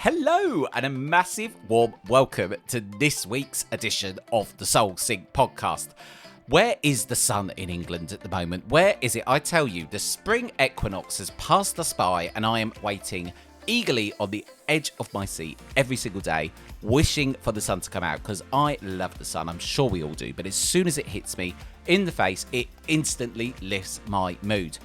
Hello and a massive warm welcome to this week's edition of the Soul Sync podcast. Where is the sun in England at the moment? Where is it? I tell you, the spring equinox has passed us by and I am waiting eagerly on the edge of my seat every single day, wishing for the sun to come out because I love the sun. I'm sure we all do, but as soon as it hits me in the face, it instantly lifts my mood.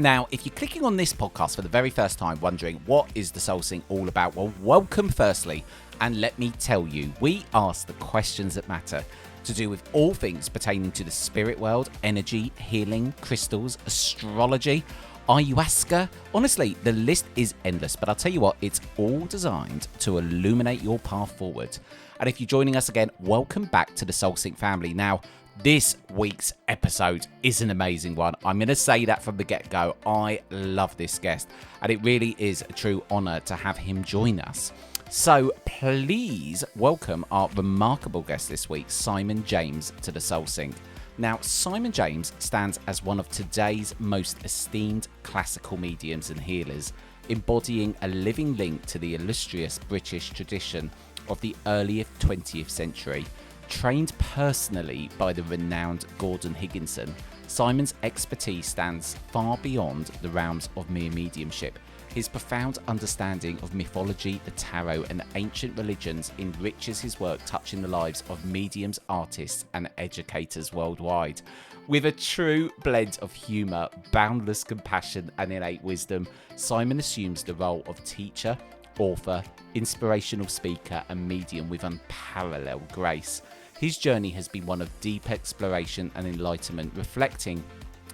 Now, if you're clicking on this podcast for the very first time, wondering what is the Soul Sync all about, well, welcome firstly, and let me tell you, we ask the questions that matter to do with all things pertaining to the spirit world, energy, healing, crystals, astrology, ayahuasca. Honestly, the list is endless, but I'll tell you what, it's all designed to illuminate your path forward. And if you're joining us again, welcome back to the Soul Sync family. Now, this week's episode is an amazing one. I'm going to say that from the get-go. I love this guest, and it really is a true honour to have him join us. So please welcome our remarkable guest this week, Simon James, to the Soul Sync. Now, Simon James stands as one of today's most esteemed classical mediums and healers, embodying a living link to the illustrious British tradition of the early 20th century. Trained personally by the renowned Gordon Higginson, Simon's expertise stands far beyond the realms of mere mediumship. His profound understanding of mythology, the tarot, and ancient religions enriches his work, touching the lives of mediums, artists, and educators worldwide. With a true blend of humour, boundless compassion, and innate wisdom, Simon assumes the role of teacher, author, inspirational speaker, and medium with unparalleled grace. His journey has been one of deep exploration and enlightenment, reflecting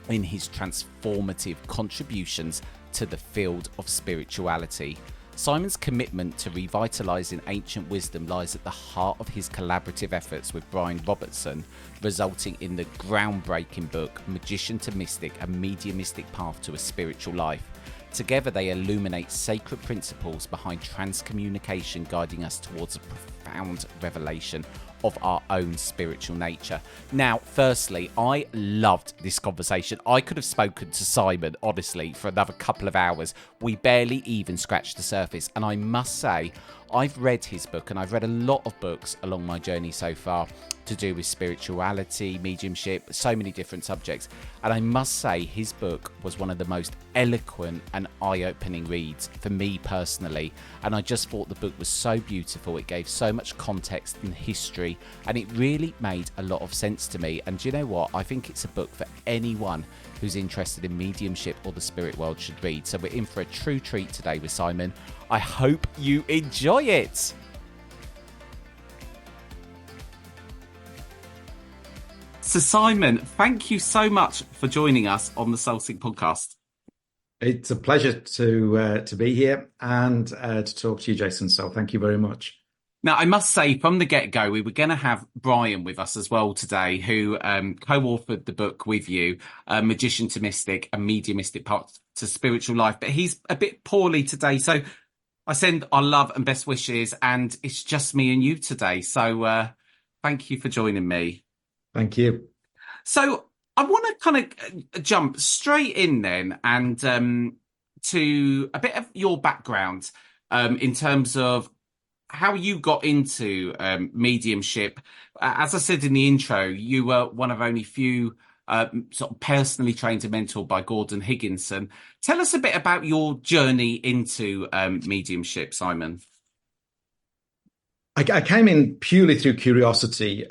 in his transformative contributions to the field of spirituality. Simon's commitment to revitalising ancient wisdom lies at the heart of his collaborative efforts with Brian Robertson, resulting in the groundbreaking book Magician to Mystic, a mediumistic path to a spiritual life. Together they illuminate sacred principles behind transcommunication, guiding us towards a profound revelation of our own spiritual nature. Now, firstly, I loved this conversation. I could have spoken to Simon, honestly, for another couple of hours. We barely even scratched the surface. And I must say, I've read his book, and I've read a lot of books along my journey so far to do with spirituality, mediumship, so many different subjects. And I must say, his book was one of the most eloquent and eye-opening reads for me personally. And I just thought the book was so beautiful. It gave so much context and history, and it really made a lot of sense to me. And do you know what? I think it's a book for anyone who's interested in mediumship or the spirit world should read. So we're in for a true treat today with Simon. I hope you enjoy it. So Simon, thank you so much for joining us on the Soul Sync podcast. It's a pleasure to be here and to talk to you, Jason. So thank you very much. Now, I must say, from the get-go, we were going to have Brian with us as well today, who co-authored the book with you, Magician to Mystic, a mediumistic path to spiritual life. But he's a bit poorly today, so I send our love and best wishes, and it's just me and you today. So thank you for joining me. Thank you. So I want to kind of jump straight in then and to a bit of your background in terms of how you got into mediumship. As I said in the intro, you were one of only few sort of personally trained and mentored by Gordon Higginson. Tell us a bit about your journey into mediumship, Simon. I came in purely through curiosity.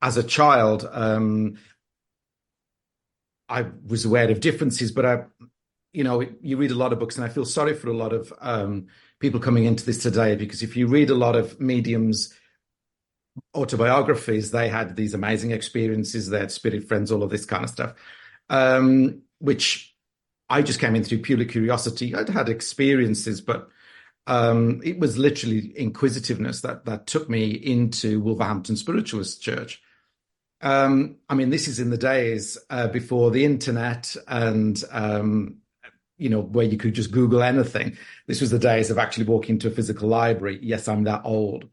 As a child, I was aware of differences, but you read a lot of books, and I feel sorry for a lot of people coming into this today, because if you read a lot of mediums' autobiographies, they had these amazing experiences, they had spirit friends, all of this kind of stuff, which I just came in through purely curiosity. I'd had experiences, but it was literally inquisitiveness that took me into Wolverhampton Spiritualist Church. This is in the days before the internet and where you could just Google anything. This was the days of actually walking to a physical library. Yes, I'm that old.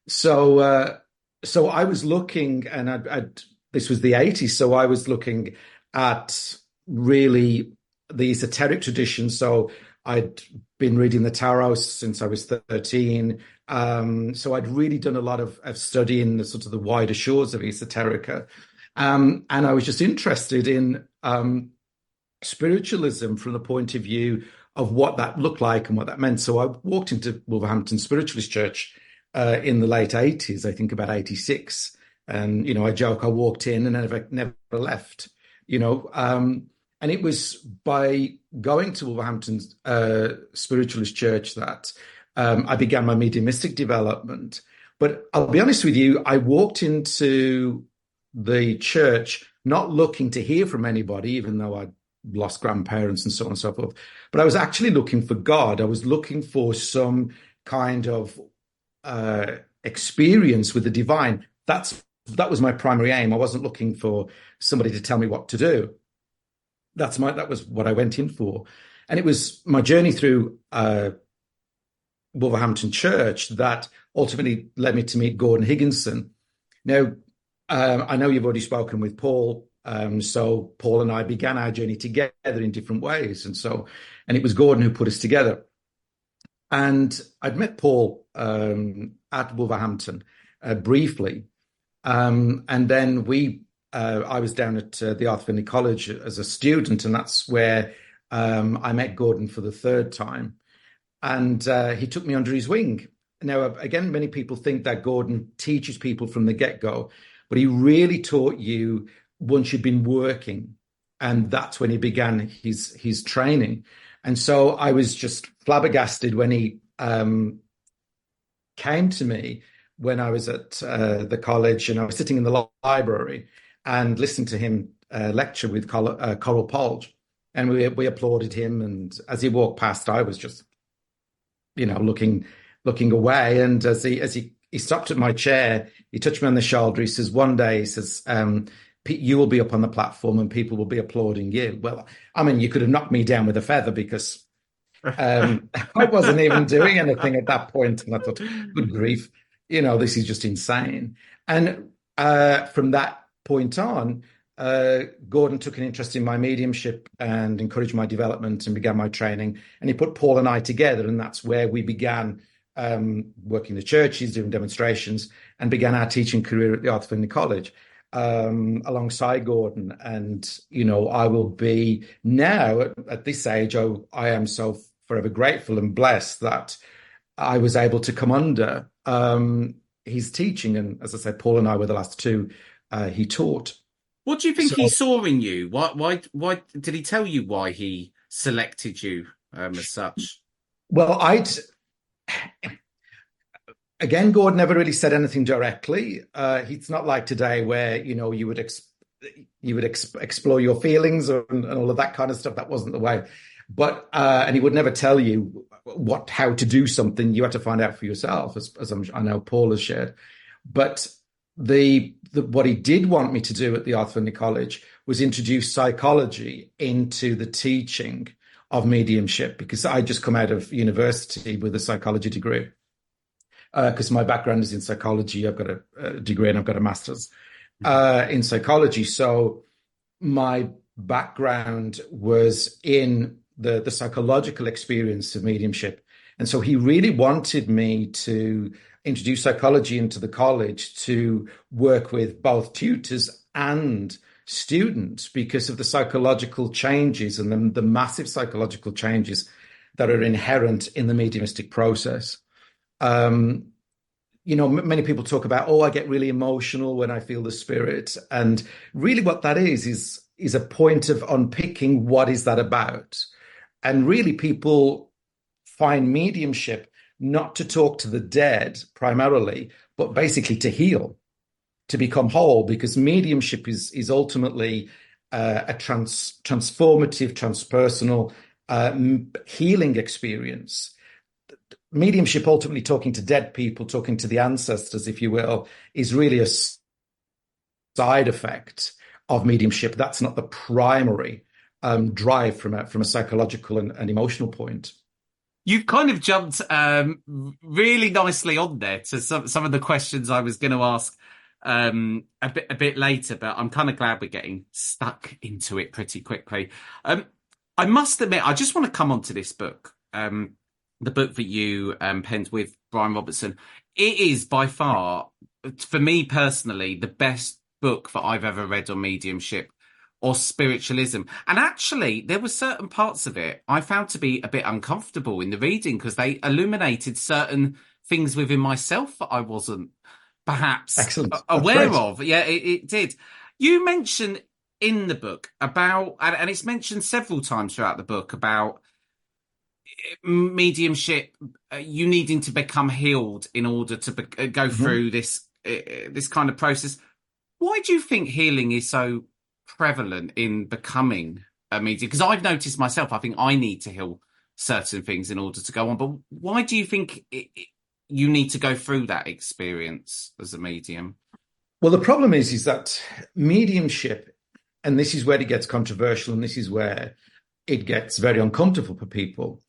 So I was looking, and this was the 80s, so I was looking at really the esoteric tradition. So I'd been reading the tarot since I was 13. So I'd really done a lot of study in the sort of the wider shores of esoterica. And I was just interested in spiritualism from the point of view of what that looked like and what that meant. So I walked into Wolverhampton Spiritualist Church in the late 80s, I think about 86. And, I joke, I walked in and never left, and it was by going to Wolverhampton Spiritualist Church that I began my mediumistic development. But I'll be honest with you, I walked into the church not looking to hear from anybody, even though I'd lost grandparents and so on and so forth. But I was actually looking for God. I was looking for some kind of experience with the divine. That was my primary aim. I wasn't looking for somebody to tell me what to do. That was what I went in for. And it was my journey through Wolverhampton Church that ultimately led me to meet Gordon Higginson. Now, I know you've already spoken with Paul. So Paul and I began our journey together in different ways. And it was Gordon who put us together. And I'd met Paul at Wolverhampton briefly. And then I was down at the Arthur Findlay College as a student, and that's where I met Gordon for the third time. And he took me under his wing. Now, again, many people think that Gordon teaches people from the get-go, but he really taught you once you'd been working. And that's when he began his training. And so I was just flabbergasted when he came to me when I was at the college, and I was sitting in the library and listening to him lecture with Coral Polge. And we applauded him. And as he walked past, I was just, looking away. And as he stopped at my chair, he touched me on the shoulder. He says, one day, he says, you will be up on the platform and people will be applauding you. Well, I mean, you could have knocked me down with a feather because I wasn't even doing anything at that point. And I thought, good grief, this is just insane. And from that point on, Gordon took an interest in my mediumship and encouraged my development and began my training. And he put Paul and I together. And that's where we began working the churches, doing demonstrations, and began our teaching career at the Arthur Findlay College. Alongside Gordon. And, I will be now at this age, I am so forever grateful and blessed that I was able to come under his teaching. And as I said, Paul and I were the last two he taught. What do you think he saw in you? Why did he tell you why he selected you as such? Well, Again, Gordon never really said anything directly. It's not like today where, you would explore your feelings and all of that kind of stuff. That wasn't the way. But and he would never tell you how to do something. You had to find out for yourself, as I know Paul has shared. But what he did want me to do at the Arthur Findlay College was introduce psychology into the teaching of mediumship, because I just come out of university with a psychology degree. Because my background is in psychology. I've got a degree and I've got a master's in psychology. So my background was in the psychological experience of mediumship. And so he really wanted me to introduce psychology into the college to work with both tutors and students because of the psychological changes and the massive psychological changes that are inherent in the mediumistic process. Many people talk about, I get really emotional when I feel the spirit. And really what that is a point of unpicking what is that about. And really people find mediumship not to talk to the dead primarily, but basically to heal, to become whole, because mediumship is ultimately a transformative, transpersonal healing experience. Mediumship, ultimately talking to dead people, talking to the ancestors, if you will, is really a side effect of mediumship. That's not the primary drive from a psychological and emotional point. You've kind of jumped really nicely on there to some of the questions I was going to ask a bit later, but I'm kind of glad we're getting stuck into it pretty quickly. I must admit, I just want to come on to this book, the book that you penned with Brian Robertson. It is by far, for me personally, the best book that I've ever read on mediumship or spiritualism. And actually, there were certain parts of it I found to be a bit uncomfortable in the reading because they illuminated certain things within myself that I wasn't perhaps Excellent. That's aware great. of. Yeah, it did. You mentioned in the book about, and it's mentioned several times throughout the book about mediumship, you needing to become healed in order to go Mhm. through this kind of process. Why do you think healing is so prevalent in becoming a medium? Because I've noticed myself, I think I need to heal certain things in order to go on. But why do you think you need to go through that experience as a medium? Well, the problem is that mediumship, and this is where it gets controversial, and this is where it gets very uncomfortable for people.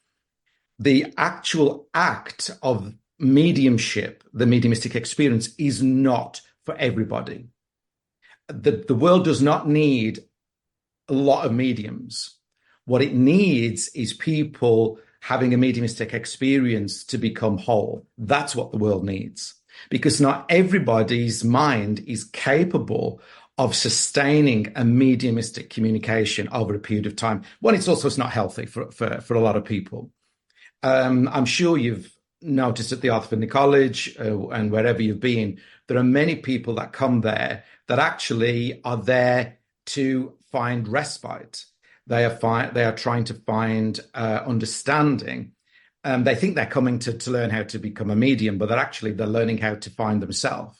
The actual act of mediumship, the mediumistic experience, is not for everybody. The world does not need a lot of mediums. What it needs is people having a mediumistic experience to become whole. That's what the world needs. Because not everybody's mind is capable of sustaining a mediumistic communication over a period of time. One, it's not healthy for a lot of people. I'm sure you've noticed at the Arthur College and wherever you've been, there are many people that come there that actually are there to find respite. They are trying to find understanding. They think they're coming to learn how to become a medium, but they're learning how to find themselves.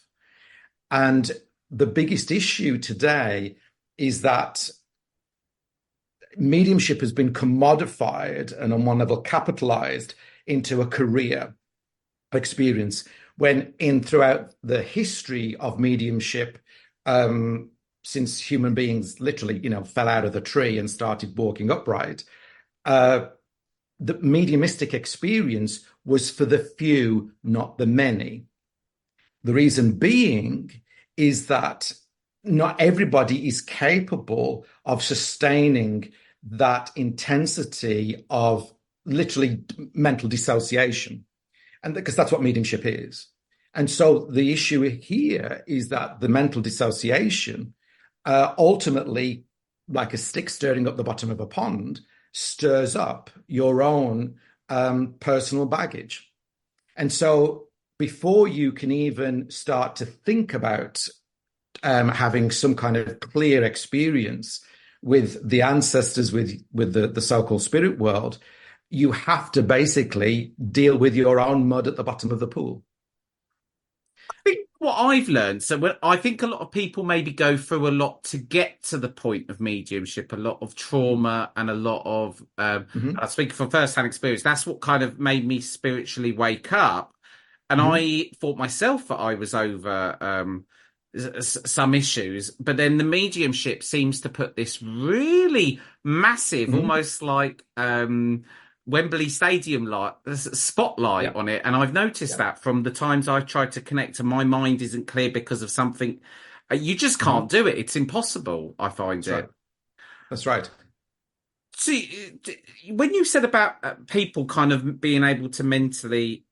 And the biggest issue today is that mediumship has been commodified and on one level capitalized into a career experience when throughout the history of mediumship, since human beings literally, fell out of the tree and started walking upright, the mediumistic experience was for the few, not the many. The reason being is that not everybody is capable of sustaining that intensity of literally mental dissociation. And because that's what mediumship is. And so the issue here is that the mental dissociation ultimately, like a stick stirring up the bottom of a pond, stirs up your own personal baggage. And so before you can even start to think about having some kind of clear experience with the ancestors, with the so-called spirit world, you have to basically deal with your own mud at the bottom of the pool. I think what I've learned, I think a lot of people maybe go through a lot to get to the point of mediumship, a lot of trauma and a lot of, I speak from first-hand experience. That's what kind of made me spiritually wake up. And I thought myself that I was over some issues, but then the mediumship seems to put this really massive, almost like Wembley Stadium spotlight on it. And I've noticed that from the times I've tried to connect and my mind isn't clear because of something. You just can't do it. It's impossible, I find That's it. right. That's right. See, when you said about people kind of being able to mentally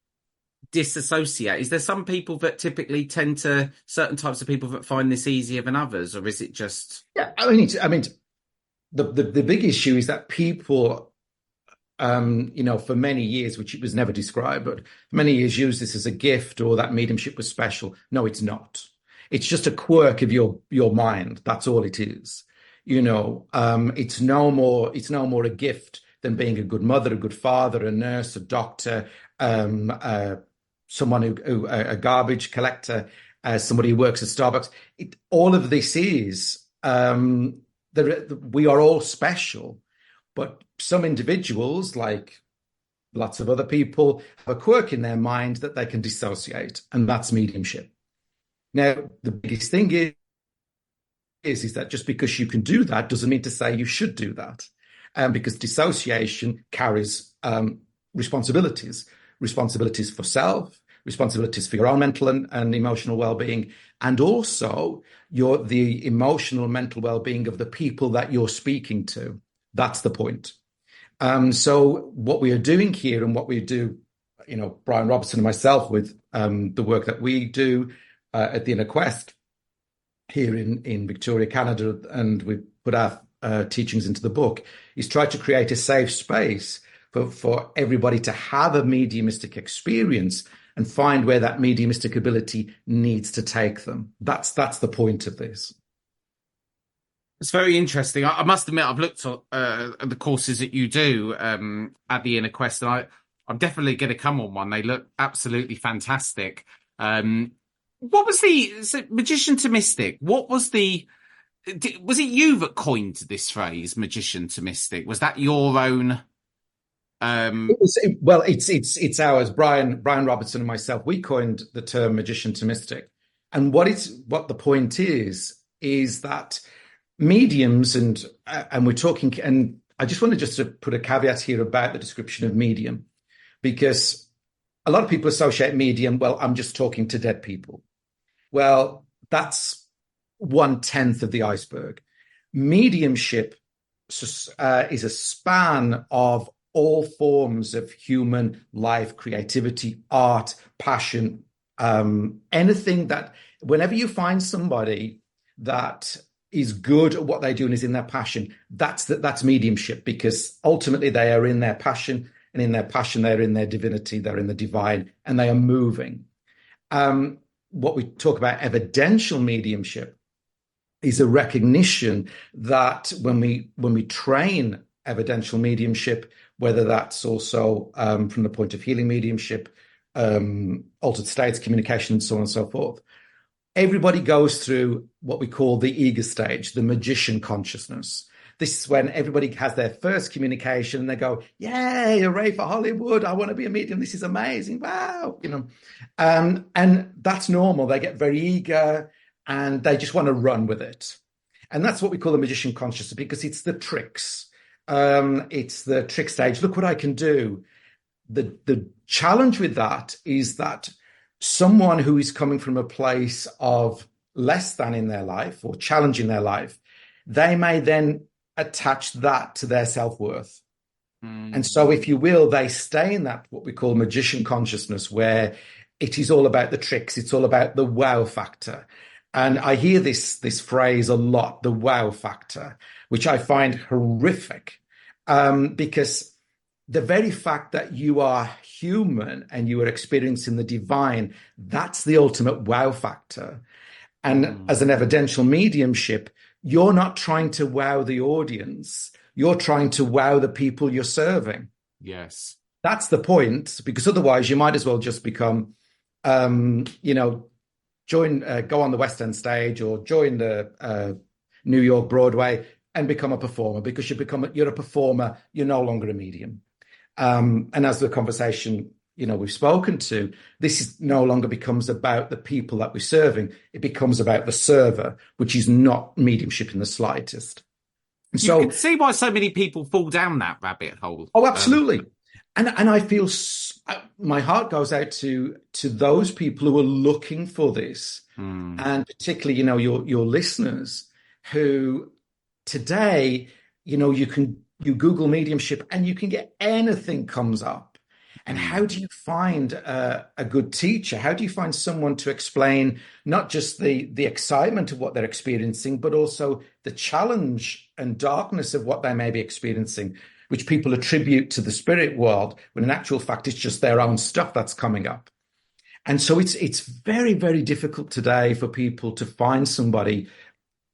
disassociate, is there some people that typically certain types of people that find this easier than others, or is it just? Yeah, I mean, the big issue is that people, for many years, which it was never described, but for many years used this as a gift or that mediumship was special. No, it's not. It's just a quirk of your mind. That's all it is. It's no more a gift than being a good mother, a good father, a nurse, a doctor, someone who a garbage collector, somebody who works at Starbucks. All of this is we are all special, but some individuals, like lots of other people, have a quirk in their mind that they can dissociate, and that's mediumship. Now, the biggest thing is that just because you can do that doesn't mean to say you should do that, because dissociation carries responsibilities for self, responsibilities for your own mental and emotional well-being, and also the emotional mental well-being of the people that you're speaking to. That's the point. So what we are doing here and what we do, Brian Robertson and myself with the work that we do at the Inner Quest here in Victoria, Canada, and we put our teachings into the book, is try to create a safe space for everybody to have a mediumistic experience and find where that mediumistic ability needs to take them. That's the point of this. It's very interesting. I must admit, I've looked at the courses that you do at the Inner Quest, and I'm definitely going to come on one. They look absolutely fantastic. What was the magician to mystic? What was was it you that coined this phrase, magician to mystic? Was that your own? It's ours. Brian Robertson and myself. We coined the term magician to mystic, and what the point is that mediums and we're talking, and I just wanted to put a caveat here about the description of medium, because a lot of people associate medium, well, I'm just talking to dead people. Well, that's 1/10 of the iceberg. Mediumship is a span of all forms of human life, creativity, art, passion, anything that, whenever you find somebody that is good at what they do and is in their passion, that's mediumship, because ultimately they are in their passion, and in their passion they're in their divinity, they're in the divine, and they are moving. What we talk about evidential mediumship is a recognition that when we train evidential mediumship, whether that's also from the point of healing mediumship, altered states, communication, and so on and so forth, everybody goes through what we call the eager stage, the magician consciousness. This is when everybody has their first communication and they go, yay, hooray for Hollywood. I want to be a medium. This is amazing. Wow. And that's normal. They get very eager and they just want to run with it. And that's what we call the magician consciousness, because it's the tricks. It's the trick stage. Look what I can do. The challenge with that is that someone who is coming from a place of less than in their life or challenge in their life, they may then attach that to their self-worth. And so, if you will, they stay in that what we call magician consciousness, where it is all about the tricks. It's all about the wow factor. And I hear this phrase a lot, the wow factor, which I find horrific, because the very fact that you are human and you are experiencing the divine, that's the ultimate wow factor. And as an evidential mediumship, you're not trying to wow the audience. You're trying to wow the people you're serving. Yes. That's the point, because otherwise you might as well just become, go on the West End stage or join the New York Broadway and become a performer, because you're a performer. You're no longer a medium. And as the conversation, we've spoken to, this is no longer becomes about the people that we're serving. It becomes about the server, which is not mediumship in the slightest. And you can see why so many people fall down that rabbit hole. Oh, absolutely. And I feel my heart goes out to those people who are looking for this, and particularly, your listeners who today, you Google mediumship and you can get anything comes up. And how do you find a good teacher? How do you find someone to explain not just the excitement of what they're experiencing, but also the challenge and darkness of what they may be experiencing, which people attribute to the spirit world, when in actual fact, it's just their own stuff that's coming up. And so it's very, very difficult today for people to find somebody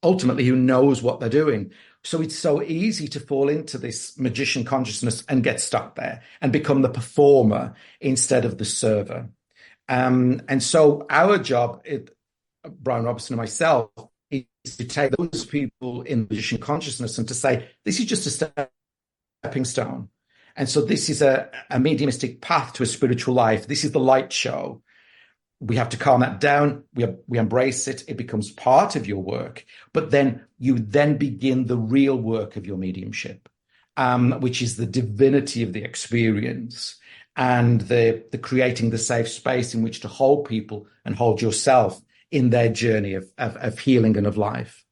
ultimately who knows what they're doing. So it's so easy to fall into this magician consciousness and get stuck there and become the performer instead of the server. And so our job, Brian Robertson and myself, is to take those people in magician consciousness and to say, this is just a stepping stone. And so this is a mediumistic path to a spiritual life. This is the light show. We have to calm that down. We embrace it. It becomes part of your work. But then you then begin the real work of your mediumship, which is the divinity of the experience and the creating the safe space in which to hold people and hold yourself in their journey of healing and of life.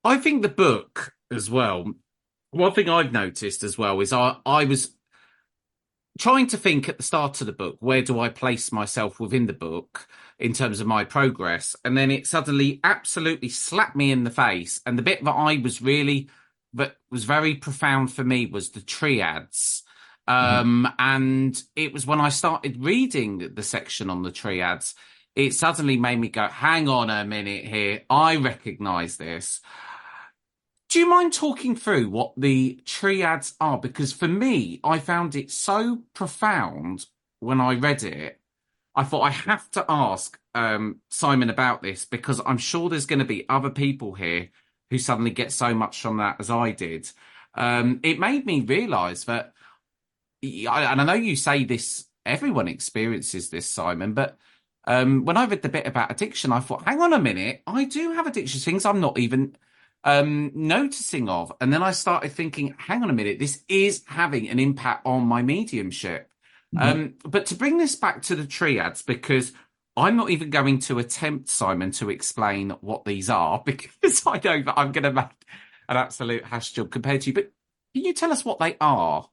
I think the book as well One thing I've noticed as well is I was trying to think at the start of the book, where do I place myself within the book in terms of my progress? And then it suddenly absolutely slapped me in the face. And the bit that was very profound for me was the triads. Mhm. And it was when I started reading the section on the triads, it suddenly made me go, hang on a minute here. I recognize this. Do you mind talking through what the triads are? Because for me, I found it so profound when I read it. I thought I have to ask Simon about this because I'm sure there's going to be other people here who suddenly get so much from that as I did. It made me realize that, and I know you say this, everyone experiences this, Simon, but when I read the bit about addiction, I thought, hang on a minute, I do have addiction, things I'm not even noticing of. And then I started thinking, hang on a minute, this is having an impact on my mediumship. Mhm. But to bring this back to the triads, because I'm not even going to attempt, Simon, to explain what these are, because I know that I'm going to make an absolute hash job compared to you. But can you tell us what they are,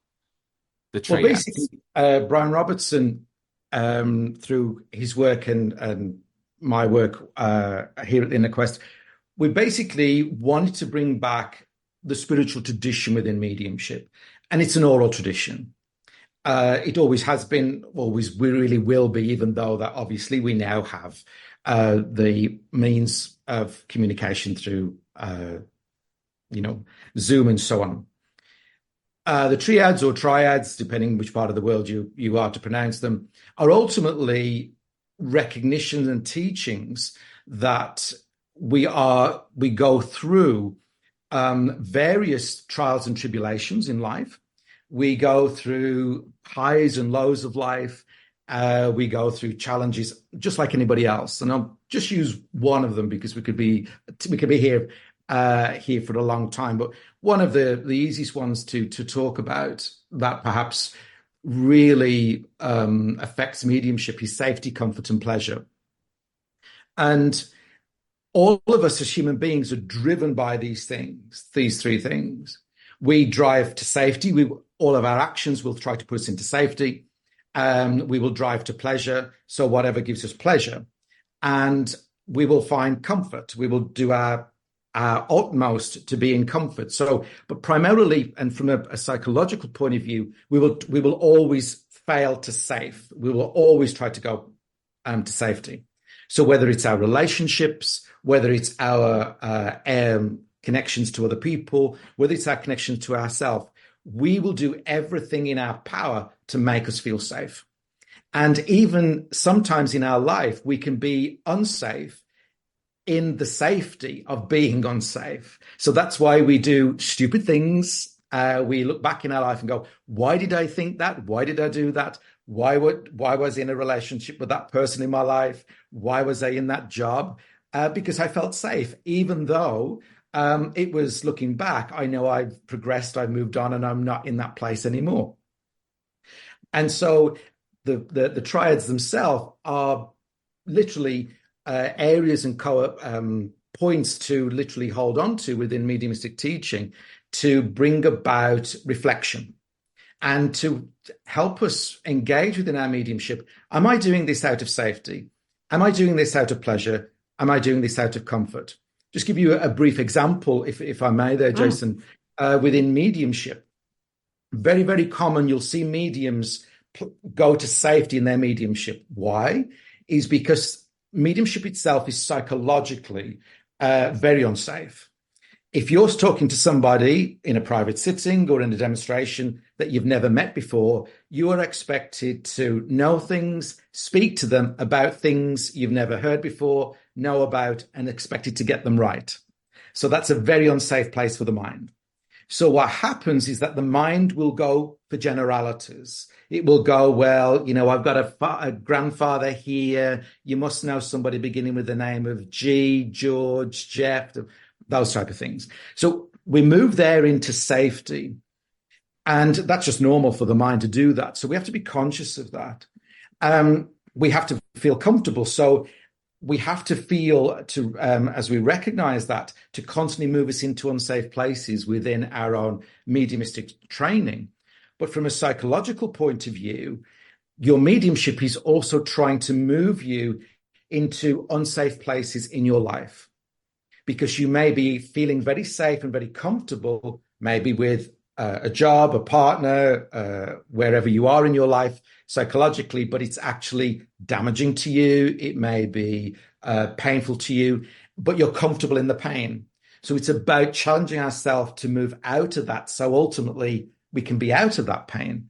the Well, basically, triads? Brian Robertson, through his work and my work here at Inner Quest, we basically wanted to bring back the spiritual tradition within mediumship, and it's an oral tradition. It always has been, always really will be, even though that obviously we now have the means of communication through, Zoom and so on. The triads or triads, depending which part of the world you are to pronounce them, are ultimately recognitions and teachings that we go through various trials and tribulations in life. We go through highs and lows of life. We go through challenges just like anybody else. And I'll just use one of them because we could be here for a long time. But one of the easiest ones to talk about that perhaps really affects mediumship is safety, comfort, and pleasure. And all of us as human beings are driven by these things, these three things. We drive to safety. All of our actions will try to put us into safety. We will drive to pleasure. So whatever gives us pleasure. And we will find comfort. We will do our utmost to be in comfort. So, but primarily, and from a psychological point of view, we will always fail to safe. We will always try to go to safety. So whether it's our relationships, whether it's our connections to other people, whether it's our connections to ourselves, we will do everything in our power to make us feel safe. And even sometimes in our life, we can be unsafe in the safety of being unsafe. So that's why we do stupid things. We look back in our life and go, why did I think that? Why did I do that? Why was I in a relationship with that person in my life? Why was I in that job? Because I felt safe, even though it was, looking back, I know I've progressed, I've moved on, and I'm not in that place anymore. And so the triads themselves are literally areas and points to literally hold on to within mediumistic teaching to bring about reflection and to help us engage within our mediumship. Am I doing this out of safety? Am I doing this out of pleasure? Am I doing this out of comfort? Just give you a brief example, if I may there, Jason. Within mediumship, very, very common, you'll see mediums go to safety in their mediumship. Why? Is because mediumship itself is psychologically very unsafe. If you're talking to somebody in a private sitting or in a demonstration that you've never met before, you are expected to know things, speak to them about things you've never heard before, know about, and expected to get them right. So that's a very unsafe place for the mind. So what happens is that the mind will go for generalities. It will go, well, I've got a grandfather here. You must know somebody beginning with the name of G, George, Jeff, those type of things. So we move there into safety. And that's just normal for the mind to do that. So we have to be conscious of that. We have to feel comfortable. So we have to feel to, as we recognize that, to constantly move us into unsafe places within our own mediumistic training. But from a psychological point of view, your mediumship is also trying to move you into unsafe places in your life, because you may be feeling very safe and very comfortable, maybe with a job, a partner, wherever you are in your life psychologically, but it's actually damaging to you. It may be painful to you, but you're comfortable in the pain. So it's about challenging ourselves to move out of that, so ultimately we can be out of that pain.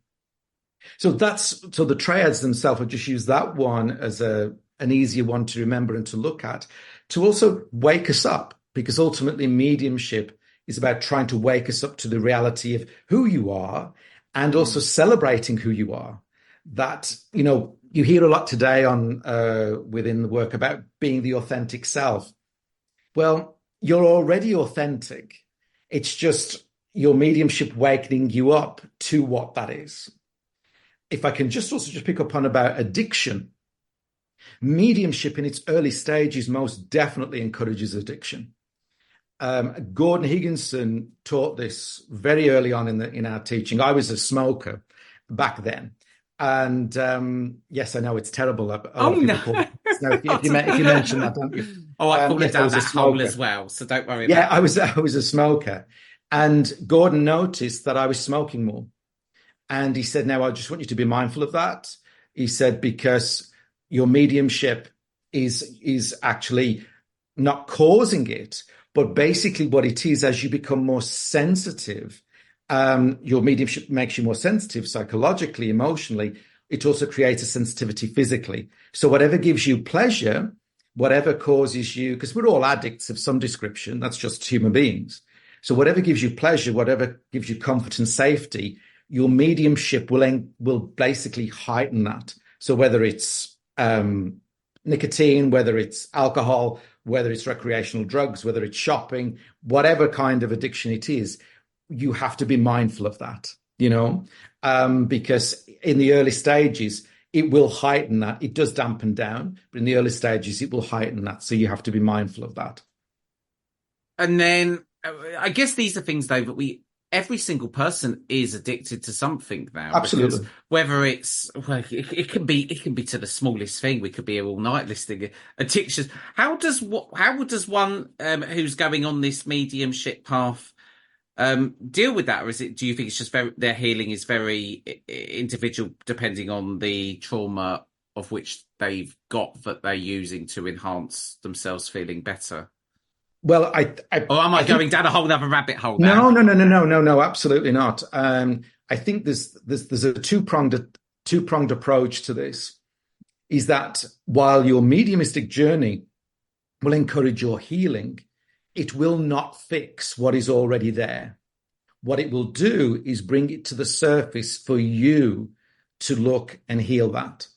So the triads themselves, I've just used that one as an easier one to remember and to look at, to also wake us up, because ultimately mediumship is about trying to wake us up to the reality of who you are, and also celebrating who you are. That, you hear a lot today on within the work about being the authentic self. Well, you're already authentic. It's just your mediumship wakening you up to what that is. If I can just pick up on about addiction, mediumship in its early stages most definitely encourages addiction. Gordon Higginson taught this very early on in our teaching. I was a smoker back then. And yes, I know it's terrible. Oh, no. If you mention that, don't you? Oh, I fall down that hole as well, so don't worry about it. I was a smoker. And Gordon noticed that I was smoking more. And he said, now I just want you to be mindful of that. He said, because your mediumship is actually not causing it, but basically what it is, as you become more sensitive, your mediumship makes you more sensitive psychologically, emotionally. It also creates a sensitivity physically. So whatever gives you pleasure, whatever causes you, because we're all addicts of some description, that's just human beings. So whatever gives you pleasure, whatever gives you comfort and safety, your mediumship will basically heighten that. So whether it's nicotine, whether it's alcohol, whether it's recreational drugs, whether it's shopping, whatever kind of addiction it is, you have to be mindful of that, because in the early stages, it will heighten that. It does dampen down, but in the early stages, it will heighten that. So you have to be mindful of that. And then I guess these are things, though, that every single person is addicted to something now. Absolutely. Whether it's, it can be to the smallest thing. We could be here all night listing addictions. How does one who's going on this mediumship path deal with that? Or do you think it's just their healing is very individual, depending on the trauma of which they've got that they're using to enhance themselves feeling better? Well, or am I going down a whole other rabbit hole now? No, absolutely not. I think there's a two-pronged approach to this, is that while your mediumistic journey will encourage your healing, it will not fix what is already there. What it will do is bring it to the surface for you to look and heal that.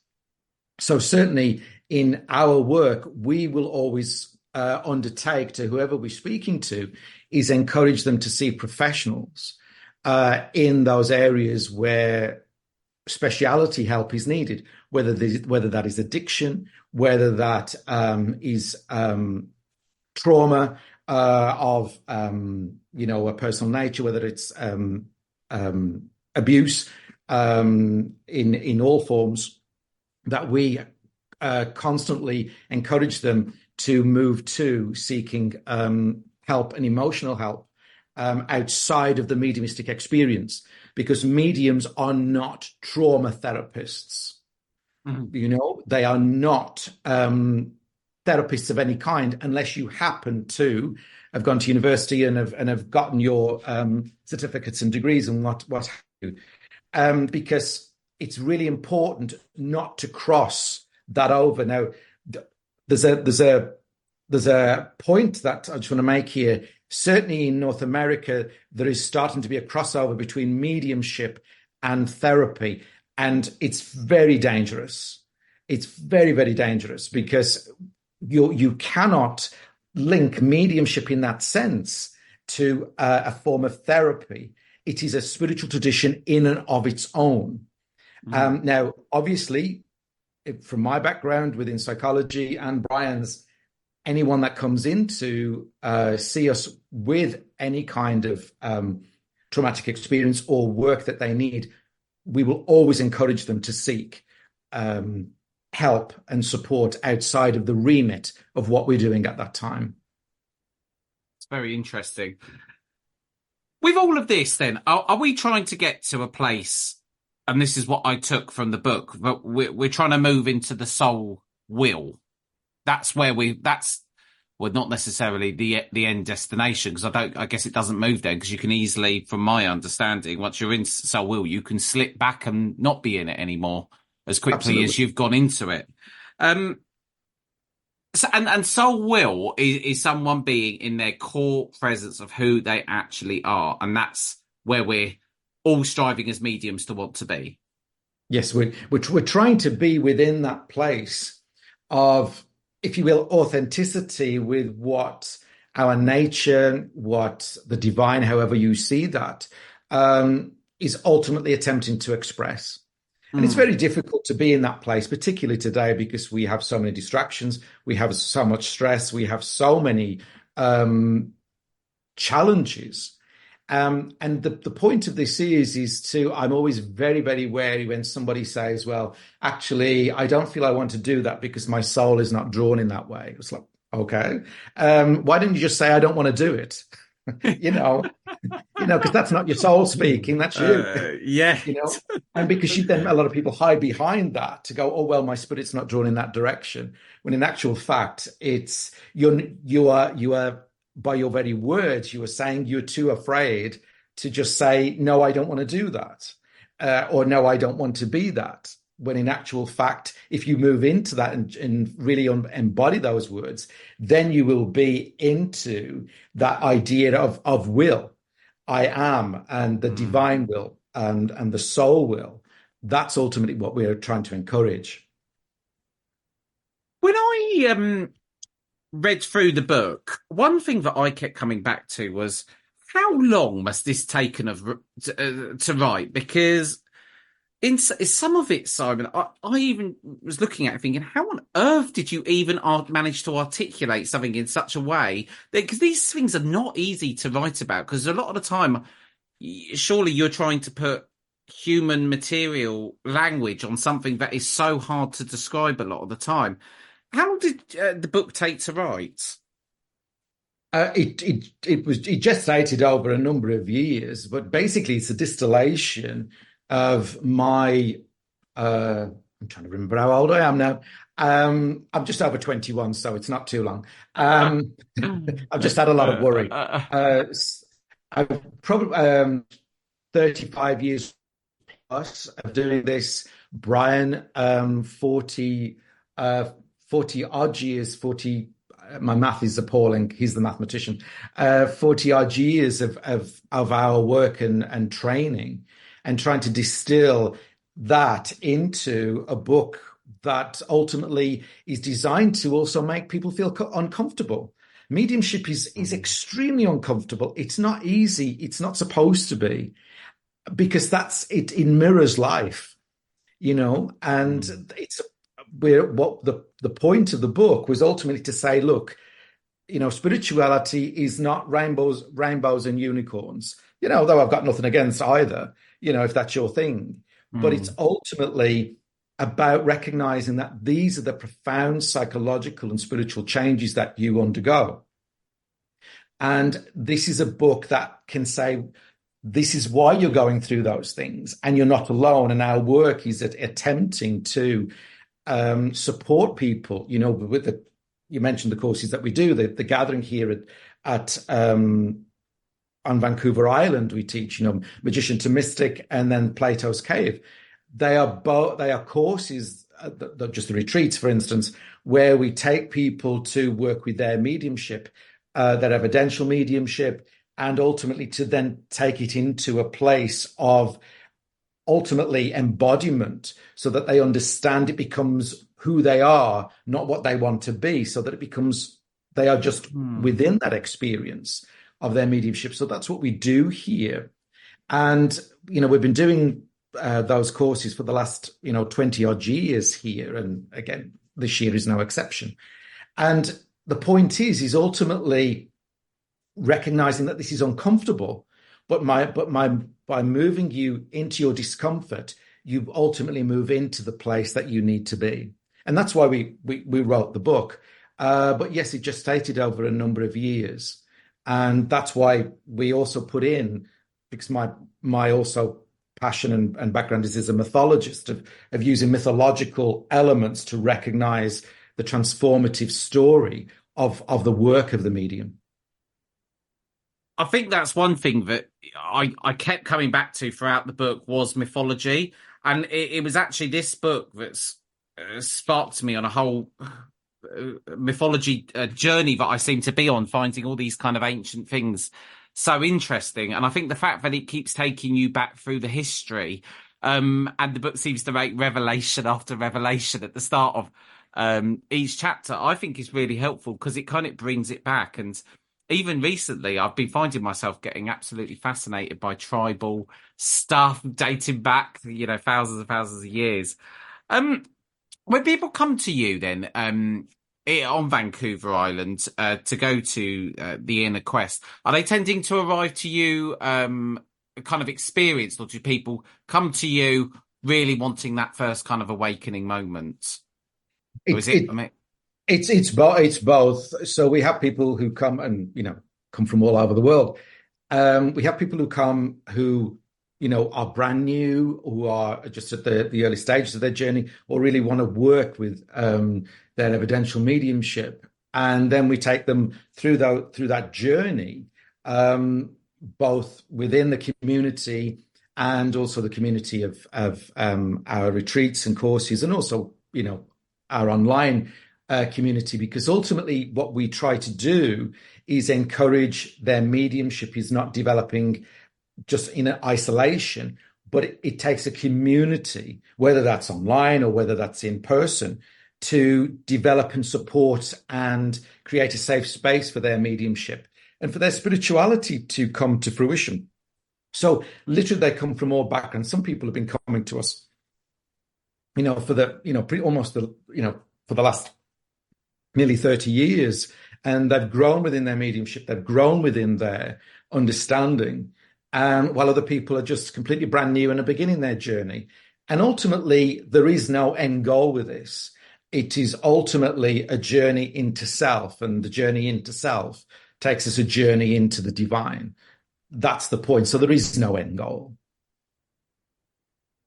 So certainly in our work, we will always undertake, to whoever we're speaking to, is encourage them to see professionals in those areas where speciality help is needed, whether that is addiction, whether that is trauma of a personal nature, whether it's abuse in all forms, that we constantly encourage them to move to seeking help and emotional help outside of the mediumistic experience, because mediums are not trauma therapists. Mm-hmm. They are not therapists of any kind, unless you happen to have gone to university and have gotten your certificates and degrees and what have you. Because it's really important not to cross that over. Now, there's a point that I just want to make here. Certainly in North America, there is starting to be a crossover between mediumship and therapy, and it's very dangerous. It's very, very dangerous, because you cannot link mediumship in that sense to a form of therapy. It is a spiritual tradition in and of its own. Mm-hmm. Now, obviously, from my background within psychology and Brian's, anyone that comes in to see us with any kind of traumatic experience or work that they need, we will always encourage them to seek help and support outside of the remit of what we're doing at that time. It's very interesting. With all of this, then, are we trying to get to a place, and this is what I took from the book, but we're trying to move into the soul will? That's where well, not necessarily the end destination, because I guess it doesn't move then, because you can easily, from my understanding, once you're in soul will, you can slip back and not be in it anymore as quickly Absolutely. as you've gone into it. So, and soul will is someone being in their core presence of who they actually are, and that's where we're all striving as mediums to want to be. Yes, we're trying to be within that place of, if you will, authenticity with what our nature, what the divine, however you see that, is ultimately attempting to express. And it's very difficult to be in that place, particularly today, because we have so many distractions, we have so much stress, we have so many challenges. And the point of this is to, I'm always very, very wary when somebody says, well, actually, I don't feel I want to do that because my soul is not drawn in that way. It's like, okay, why didn't you just say, I don't want to do it? Because that's not your soul speaking, that's you. Yeah. And because then a lot of people hide behind that to go, oh, well, my spirit's not drawn in that direction. When in actual fact, it's you are by your very words, you are saying you're too afraid to just say, no, I don't want to do that. Or no, I don't want to be that. When in actual fact, if you move into that and really embody those words, then you will be into that idea of will. I am, and the divine will and the soul will. That's ultimately what we're trying to encourage. When I read through the book, one thing that I kept coming back to was, how long must this taken to write? Because in some of it, Simon, I even was looking at it thinking, how on earth did you even manage to articulate something in such a way? Because these things are not easy to write about, because a lot of the time, surely you're trying to put human material language on something that is so hard to describe a lot of the time. How did the book take to write? It gestated over a number of years, but basically it's a distillation of my I'm trying to remember how old I am now. I'm just over 21, so it's not too long. I've just had a lot of worry. I've probably 35 years plus of doing this. Brian, 40 odd years, 40. My math is appalling. He's the mathematician. 40 odd years of our work and training, and trying to distill that into a book that ultimately is designed to also make people feel uncomfortable. Mediumship is extremely uncomfortable. It's not easy. It's not supposed to be, because it mirrors life, and it's what the point of the book was ultimately to say, look, spirituality is not rainbows and unicorns, though I've got nothing against either, if that's your thing. But it's ultimately about recognizing that these are the profound psychological and spiritual changes that you undergo. And this is a book that can say, this is why you're going through those things, and you're not alone. And our work is at attempting to support people, with you mentioned the courses that we do, the gathering here at on Vancouver Island. We teach, Magician to Mystic, and then Plato's Cave. They are courses, just the retreats, for instance, where we take people to work with their mediumship, their evidential mediumship, and ultimately to then take it into a place of ultimately embodiment, so that they understand it becomes who they are, not what they want to be, so that it becomes they are just within that experience of their mediumship. So that's what we do here. And, we've been doing those courses for the last 20 odd years here, and again this year is no exception. And the point is ultimately recognizing that this is uncomfortable, but by moving you into your discomfort, you ultimately move into the place that you need to be. And that's why we wrote the book. But yes, it just stated over a number of years. And that's why we also put in, because my also passion and background is as a mythologist, of using mythological elements to recognize the transformative story of the work of the medium. I think that's one thing that I kept coming back to throughout the book was mythology. And it was actually this book that's sparked me on a whole mythology journey that I seem to be on, finding all these kind of ancient things so interesting. And I think the fact that it keeps taking you back through the history, and the book seems to make revelation after revelation at the start of each chapter, I think is really helpful because it kind of brings it back. And even recently, I've been finding myself getting absolutely fascinated by tribal stuff dating back, thousands and thousands of years. When people come to you then, on Vancouver Island, to go to the inner quest, are they tending to arrive to you kind of experienced, or do people come to you really wanting that first kind of awakening moment? Or is it? It's both. So we have people who come and come from all over the world. We have people who come who are brand new, who are just at the early stages of their journey, or really want to work with their evidential mediumship, and then we take them through that journey, both within the community and also the community of our retreats and courses, and also our online community, because ultimately what we try to do is encourage their mediumship is not developing just in isolation, but it takes a community, whether that's online or whether that's in person, to develop and support and create a safe space for their mediumship and for their spirituality to come to fruition. So literally they come from all backgrounds. Some people have been coming to us, for the last nearly 30 years, and they've grown within their mediumship, they've grown within their understanding, while other people are just completely brand new and are beginning their journey. And ultimately, there is no end goal with this. It is ultimately a journey into self, and the journey into self takes us a journey into the divine. That's the point. So there is no end goal.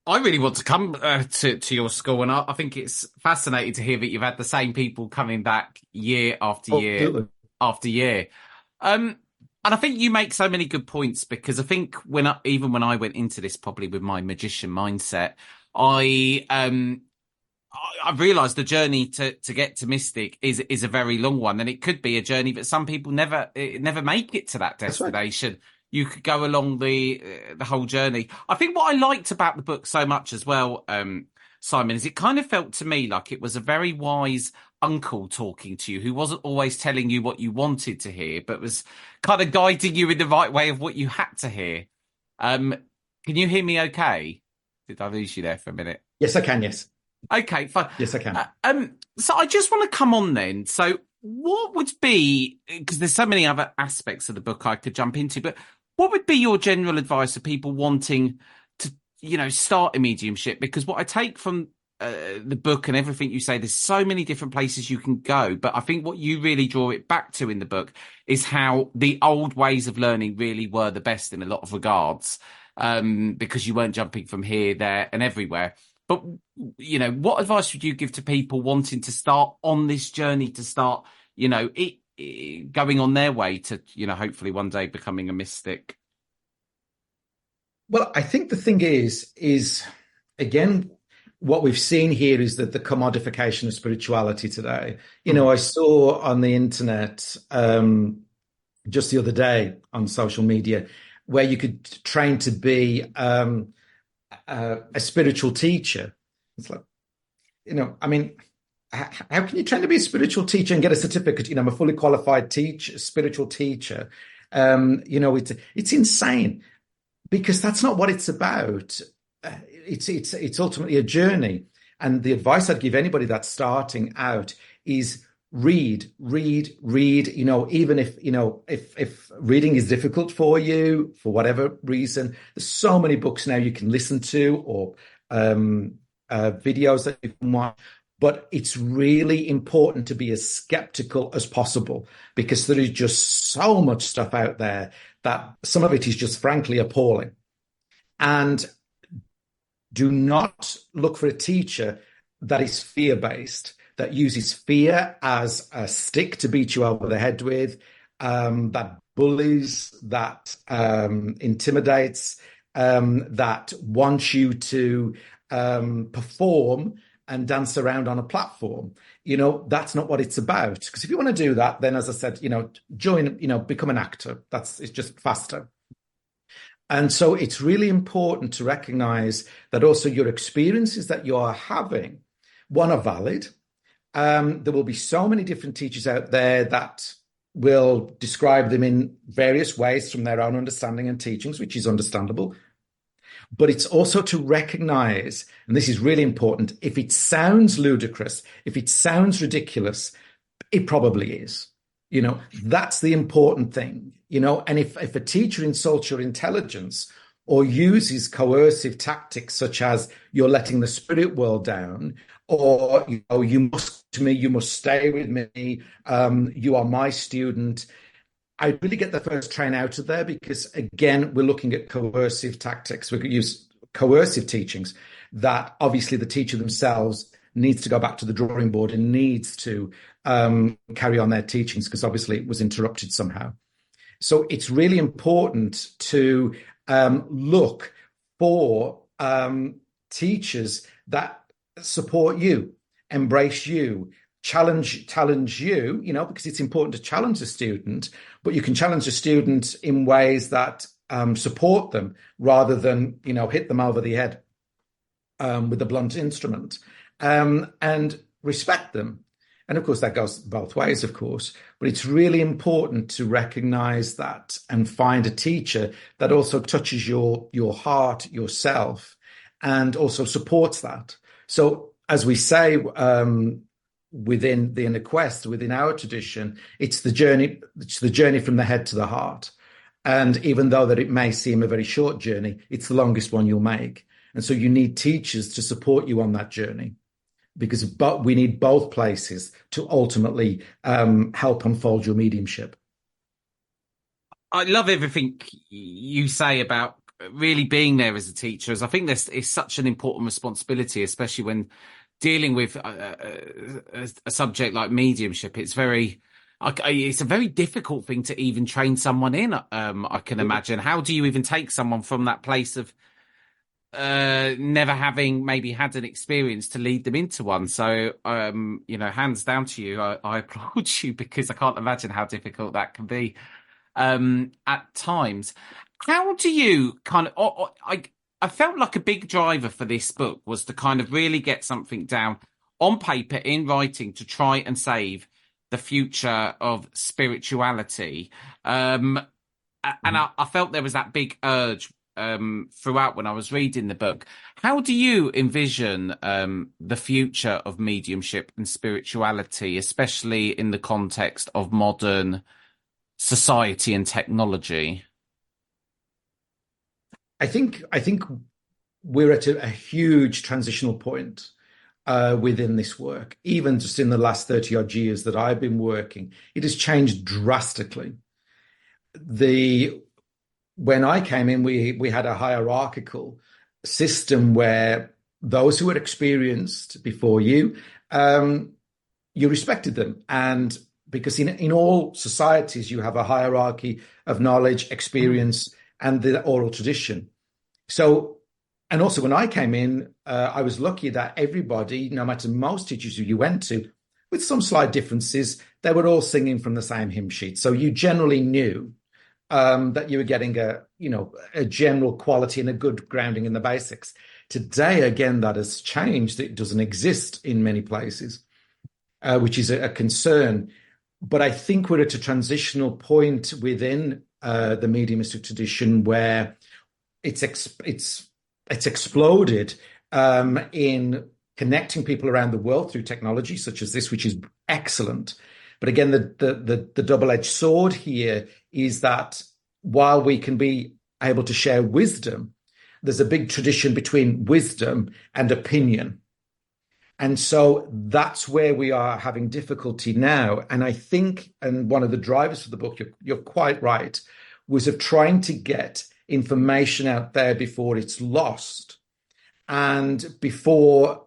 I really want to come to your school, and I think it's fascinating to hear that you've had the same people coming back year after year after year. And I think you make so many good points, because I think even when I went into this probably with my magician mindset, I realised the journey to get to Mystic is a very long one, and it could be a journey that some people never make it to that destination. Right. You could go along the whole journey. I think what I liked about the book so much as well, Simon, is it kind of felt to me like it was a very wise uncle talking to you, who wasn't always telling you what you wanted to hear, but was kind of guiding you in the right way of what you had to hear. Can you hear me okay? Did I lose you there for a minute? Yes, I can, yes. Okay, fine. Yes, I can. So I just want to come on then. So what would be, because there's so many other aspects of the book I could jump into, but what would be your general advice for people wanting to, start a mediumship? Because what I take from the book and everything you say, there's so many different places you can go. But I think what you really draw it back to in the book is how the old ways of learning really were the best in a lot of regards, because you weren't jumping from here, there and everywhere. But, what advice would you give to people wanting to start on this journey, to start, going on their way to, hopefully one day becoming a mystic? Well, I think the thing is again, what we've seen here is that the commodification of spirituality today. I saw on the internet just the other day on social media where you could train to be a spiritual teacher. It's like, how can you train to be a spiritual teacher and get a certificate? I'm a fully qualified spiritual teacher. It's insane, because that's not what it's about. it's ultimately a journey. And the advice I'd give anybody that's starting out is read, read, read. Even if reading is difficult for you for whatever reason, there's so many books now you can listen to, or videos that you can watch. But it's really important to be as skeptical as possible, because there is just so much stuff out there that some of it is just frankly appalling. And do not look for a teacher that is fear-based, that uses fear as a stick to beat you over the head with, that bullies, that intimidates, that wants you to perform and dance around on a platform. That's not what it's about. Because if you want to do that, then, as I said, become an actor. It's just faster. And so it's really important to recognize that also your experiences that you are having, one, are valid. There will be so many different teachers out there that will describe them in various ways from their own understanding and teachings, which is understandable. But it's also to recognize, and this is really important, if it sounds ludicrous, if it sounds ridiculous, it probably is. That's the important thing. And if a teacher insults your intelligence or uses coercive tactics such as you're letting the spirit world down, or you must to me, you must stay with me, you are my student, I really get the first train out of there, because again, we're looking at coercive tactics. We could use coercive teachings that obviously the teacher themselves needs to go back to the drawing board and needs to carry on their teachings, because obviously it was interrupted somehow. So it's really important to look for teachers that support you, embrace you, challenge you, because it's important to challenge a student, but you can challenge a student in ways that support them rather than, hit them over the head with a blunt instrument, and respect them. And of course, that goes both ways, of course, but it's really important to recognize that and find a teacher that also touches your heart, yourself, and also supports that. So as we say, within the inner quest, within our tradition, it's the journey from the head to the heart. And even though that it may seem a very short journey, it's the longest one you'll make. And so you need teachers to support you on that journey, because we need both places to ultimately help unfold your mediumship. I love everything you say about really being there as a teacher, as I think this is such an important responsibility, especially when dealing with a subject like mediumship. It's a very difficult thing to even train someone in. I can imagine. How do you even take someone from that place of never having maybe had an experience to lead them into one? So, hands down to you. I applaud you, because I can't imagine how difficult that can be at times. How do you I felt like a big driver for this book was to kind of really get something down on paper in writing to try and save the future of spirituality. And I felt there was that big urge throughout when I was reading the book. How do you envision the future of mediumship and spirituality, especially in the context of modern society and technology? I think we're at a huge transitional point within this work. Even just in the last 30 odd years that I've been working, it has changed drastically. When I came in, we had a hierarchical system where those who were experienced before you respected them. And because in all societies, you have a hierarchy of knowledge, experience, and the oral tradition. So, and also when I came in, I was lucky that everybody, no matter most teachers who you went to, with some slight differences, they were all singing from the same hymn sheet. So you generally knew that you were getting a general quality and a good grounding in the basics. Today, again, that has changed. It doesn't exist in many places, which is a concern. But I think we're at a transitional point within the mediumistic tradition where it's it's exploded in connecting people around the world through technology such as this, which is excellent. But again, the double-edged sword here is that while we can be able to share wisdom, there's a big tradition between wisdom and opinion. And so that's where we are having difficulty now. And I think, and one of the drivers for the book, you're quite right, was of trying to get information out there before it's lost and before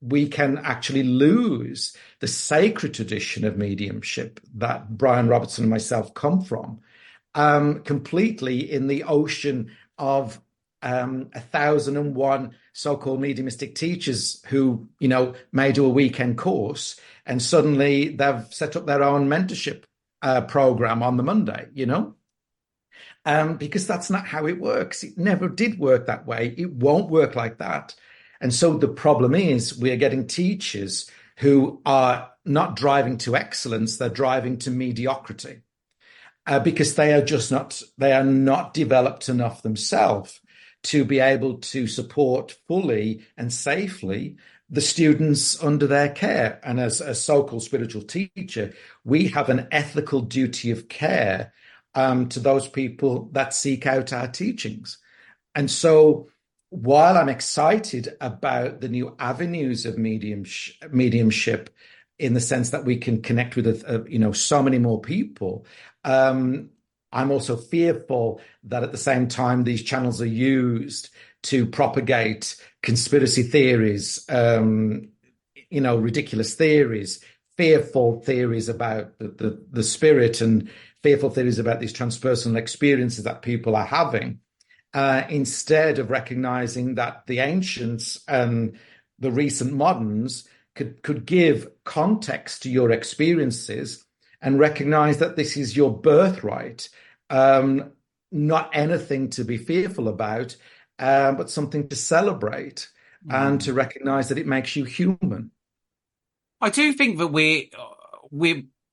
we can actually lose the sacred tradition of mediumship that Brian Robertson and myself come from, completely in the ocean of 1,001 so-called mediumistic teachers who, may do a weekend course and suddenly they've set up their own mentorship program on the Monday, because that's not how it works. It never did work that way. It won't work like that. And so the problem is we are getting teachers who are not driving to excellence, they're driving to mediocrity because they are not developed enough themselves to be able to support fully and safely the students under their care. And as a so-called spiritual teacher, we have an ethical duty of care to those people that seek out our teachings. And so while I'm excited about the new avenues of mediumship in the sense that we can connect with, so many more people, I'm also fearful that at the same time, these channels are used to propagate conspiracy theories, ridiculous theories, fearful theories about the spirit and fearful theories about these transpersonal experiences that people are having, instead of recognizing that the ancients and the recent moderns could give context to your experiences and recognize that this is your birthright, not anything to be fearful about, but something to celebrate and to recognize that it makes you human. I do think that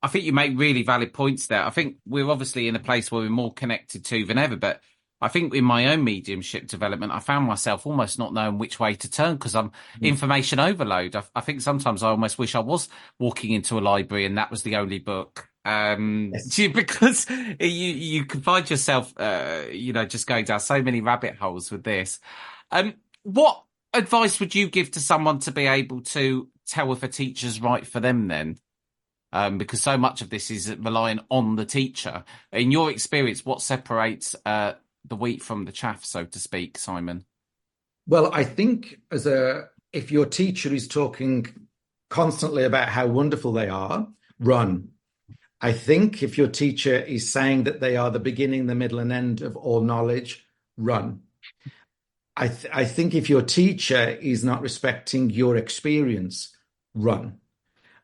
I think you make really valid points there. I think we're obviously in a place where we're more connected to than ever, but I think in my own mediumship development, I found myself almost not knowing which way to turn because I'm information overload. I think sometimes I almost wish I was walking into a library and that was the only book. Yes. Because you can find yourself, just going down so many rabbit holes with this. What advice would you give to someone to be able to tell if a teacher's right for them then? Because so much of this is relying on the teacher. In your experience, what separates the wheat from the chaff, so to speak, Simon? Well, I think if your teacher is talking constantly about how wonderful they are, run. I think if your teacher is saying that they are the beginning, the middle, and end of all knowledge, run. I think if your teacher is not respecting your experience, run.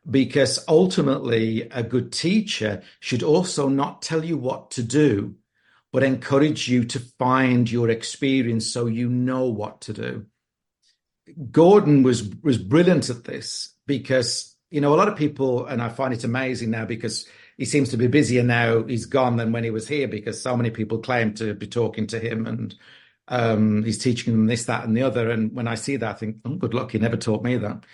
Because ultimately, a good teacher should also not tell you what to do, but encourage you to find your experience so you know what to do. Gordon was brilliant at this because, a lot of people, and I find it amazing now because he seems to be busier now he's gone than when he was here because so many people claim to be talking to him and he's teaching them this, that, and the other. And when I see that, I think, oh, good luck, he never taught me that.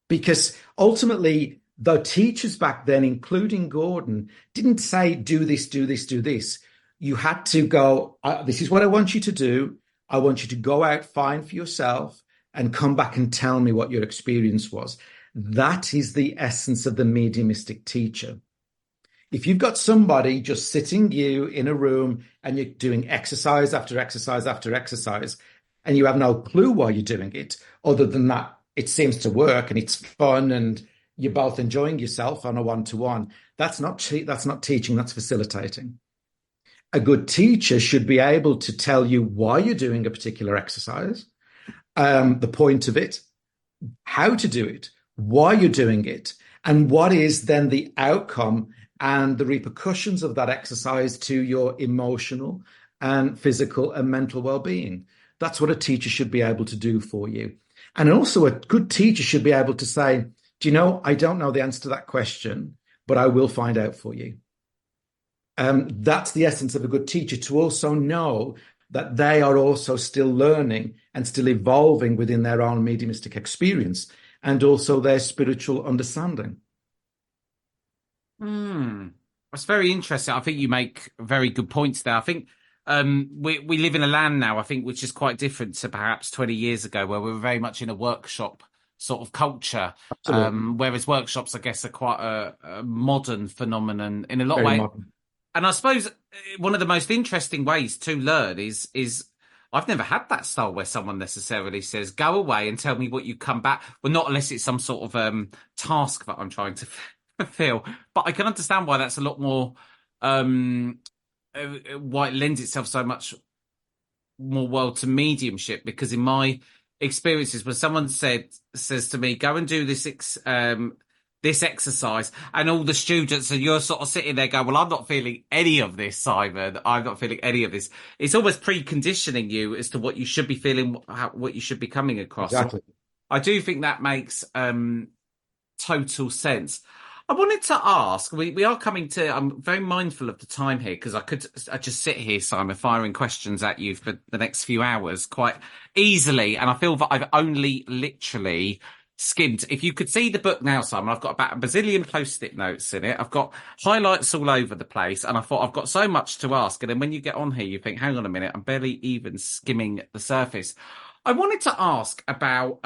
Because ultimately, the teachers back then, including Gordon, didn't say, do this, do this, do this. You had to go, this is what I want you to do. I want you to go out, find for yourself, and come back and tell me what your experience was. That is the essence of the mediumistic teacher. If you've got somebody just sitting you in a room and you're doing exercise after exercise after exercise, and you have no clue why you're doing it, other than that it seems to work and it's fun and you're both enjoying yourself on a one-to-one, that's not teaching, that's facilitating. A good teacher should be able to tell you why you're doing a particular exercise, the point of it, how to do it, why you're doing it, and what is then the outcome and the repercussions of that exercise to your emotional and physical and mental well-being. That's what a teacher should be able to do for you. And also a good teacher should be able to say, do you know, I don't know the answer to that question, but I will find out for you. That's the essence of a good teacher, to also know that they are also still learning and still evolving within their own mediumistic experience and also their spiritual understanding. That's very interesting. I think you make very good points there. I think we live in a land now, I think, which is quite different to perhaps 20 years ago, where we were very much in a workshop sort of culture. Absolutely. Whereas workshops, I guess, are quite a modern phenomenon in a lot of Very ways. modern. And I suppose one of the most interesting ways to learn is I've never had that style where someone necessarily says, go away and tell me what you come back. Well, not unless it's some sort of task that I'm trying to fulfill. But I can understand why that's a lot more, why it lends itself so much more well to mediumship, because in my experiences, when someone says to me, go and do this exercise, and all the students, and you're sort of sitting there going, well, I'm not feeling any of this, Simon. I'm not feeling any of this. It's almost preconditioning you as to what you should be feeling, what you should be coming across. Exactly. So I do think that makes total sense. I wanted to ask, we are coming to, I'm very mindful of the time here, because I just sit here, Simon, firing questions at you for the next few hours quite easily. And I feel that I've only literally skimmed. If you could see the book now, Simon, I've got about a bazillion post-it notes in it. I've got highlights all over the place. And I thought I've got so much to ask. And then when you get on here, you think, hang on a minute, I'm barely even skimming the surface. I wanted to ask about,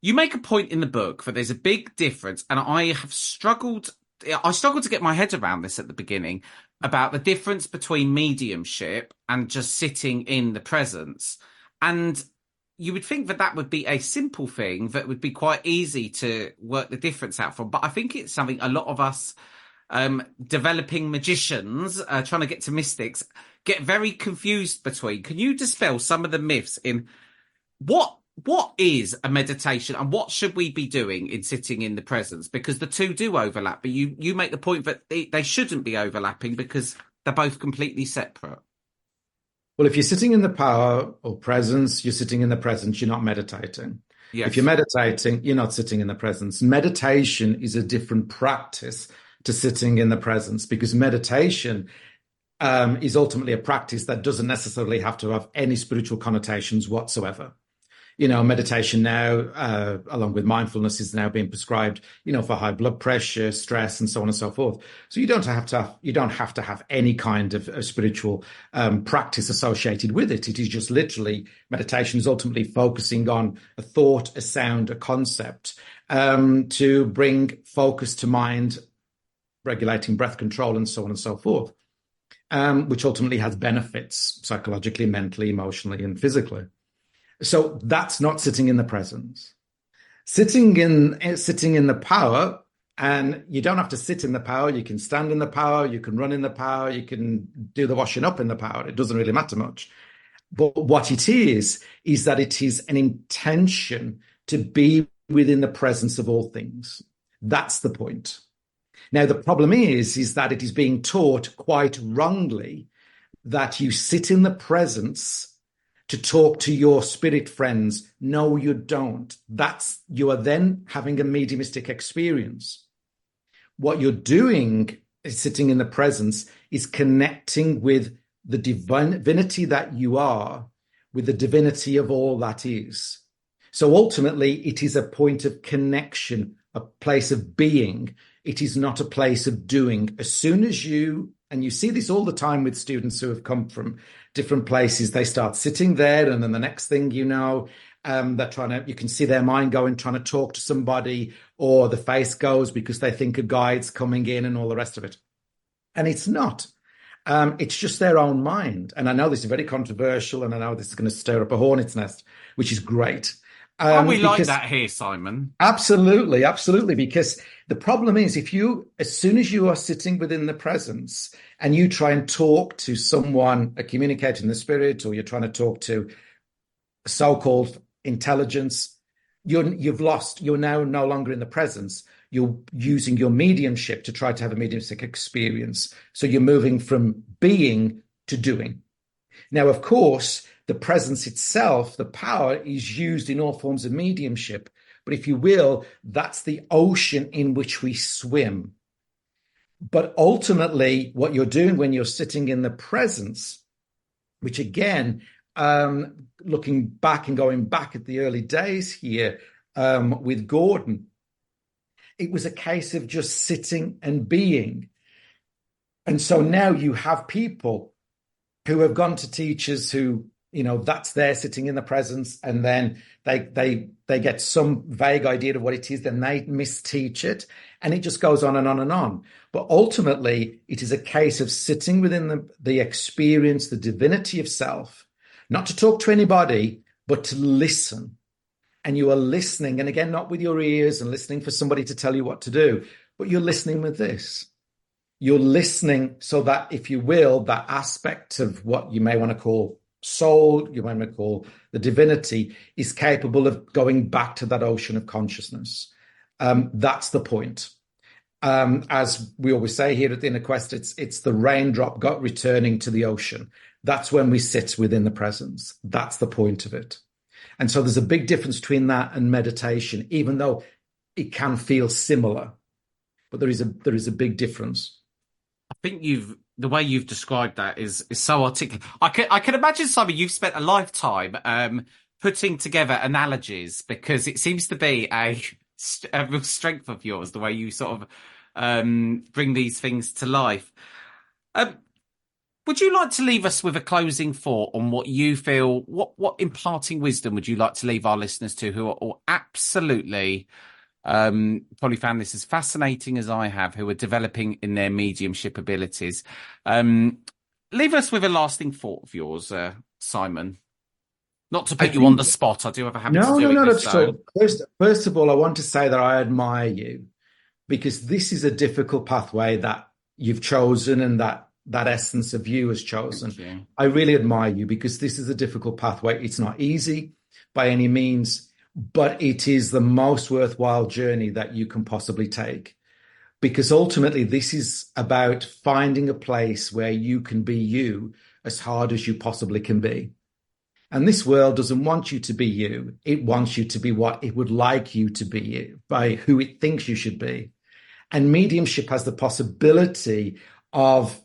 you make a point in the book that there's a big difference, and I struggled to get my head around this at the beginning, about the difference between mediumship and just sitting in the presence. And you would think that that would be a simple thing that would be quite easy to work the difference out from. But I think it's something a lot of us developing magicians, trying to get to mystics, get very confused between. Can you dispel some of the myths in what is a meditation and what should we be doing in sitting in the presence? Because the two do overlap, but you make the point that they shouldn't be overlapping because they're both completely separate. Well, if you're sitting in the power or presence, you're sitting in the presence, you're not meditating. Yes. If you're meditating, you're not sitting in the presence. Meditation is a different practice to sitting in the presence, because meditation is ultimately a practice that doesn't necessarily have to have any spiritual connotations whatsoever. Meditation now, along with mindfulness, is now being prescribed, for high blood pressure, stress, and so on and so forth. So you don't have to have any kind of spiritual practice associated with it. It is just literally, meditation is ultimately focusing on a thought, a sound, a concept, to bring focus to mind, regulating breath control, and so on and so forth, which ultimately has benefits psychologically, mentally, emotionally, and physically. So that's not sitting in the presence. Sitting in the power, and you don't have to sit in the power. You can stand in the power. You can run in the power. You can do the washing up in the power. It doesn't really matter much. But what it is that it is an intention to be within the presence of all things. That's the point. Now, the problem is that it is being taught quite wrongly that you sit in the presence to talk to your spirit friends. No, you don't. You are then having a mediumistic experience. What you're doing is sitting in the presence is connecting with the divinity that you are, with the divinity of all that is. So ultimately, it is a point of connection, a place of being. It is not a place of doing. As soon as and you see this all the time with students who have come from different places, they start sitting there, and then the next thing you know, you can see their mind going, trying to talk to somebody, or the face goes because they think a guide's coming in and all the rest of it. And it's not. It's just their own mind. And I know this is very controversial, and I know this is going to stir up a hornet's nest, which is great. We like that here, Simon. Absolutely, absolutely. Because the problem is, as soon as you are sitting within the presence and you try and talk to someone, a communicator in the spirit, or you're trying to talk to so-called intelligence, you've lost. You're now no longer in the presence. You're using your mediumship to try to have a mediumship experience. So you're moving from being to doing. Now, of course, the presence itself, the power, is used in all forms of mediumship. But if you will, that's the ocean in which we swim. But ultimately, what you're doing when you're sitting in the presence which again, looking back and going back at the early days here with Gordon, it was a case of just sitting and being. And so now you have people who have gone to teachers who, that's there sitting in the presence, and then they get some vague idea of what it is, then they misteach it, and it just goes on and on and on. But ultimately, it is a case of sitting within the experience, the divinity of self, not to talk to anybody, but to listen. And you are listening, and again, not with your ears and listening for somebody to tell you what to do, but you're listening with this. You're listening so that, if you will, that aspect of what you may want to call soul, you might want to call the divinity, is capable of going back to that ocean of consciousness. That's the point. As we always say here at the Inner Quest, it's the raindrop returning to the ocean. That's when we sit within the presence. That's the point of it. And so there's a big difference between that and meditation, even though it can feel similar, but there is a big difference. I think the way you've described that is so articulate. I can imagine, Simon, you've spent a lifetime putting together analogies, because it seems to be a real strength of yours, the way you sort of bring these things to life. Would you like to leave us with a closing thought on what you feel, what imparting wisdom would you like to leave our listeners to, who are all absolutely probably found this as fascinating as I have, who are developing in their mediumship abilities? Leave us with a lasting thought of yours, Simon. Not to put you on the spot. I do have a habit of doing this. No. First of all, I want to say that I admire you, because this is a difficult pathway that you've chosen, and that essence of you has chosen. I really admire you, because this is a difficult pathway. It's not easy by any means, but it is the most worthwhile journey that you can possibly take, because ultimately this is about finding a place where you can be you as hard as you possibly can be. And this world doesn't want you to be you. It wants you to be what it would like you to be, you, by who it thinks you should be. And mediumship has the possibility of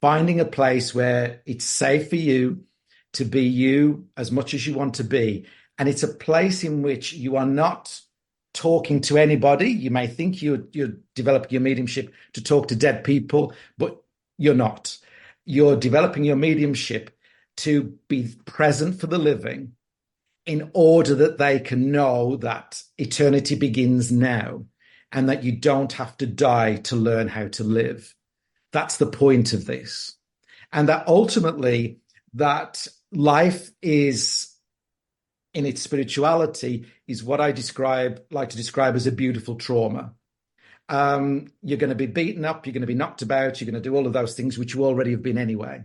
finding a place where it's safe for you to be you as much as you want to be. And it's a place in which you are not talking to anybody. You may think you're developing your mediumship to talk to dead people, but you're not. You're developing your mediumship to be present for the living, in order that they can know that eternity begins now, and that you don't have to die to learn how to live. That's the point of this. And that ultimately, that life is, in its spirituality, is what I like to describe as a beautiful trauma. You're going to be beaten up, you're going to be knocked about, you're going to do all of those things, which you already have been anyway.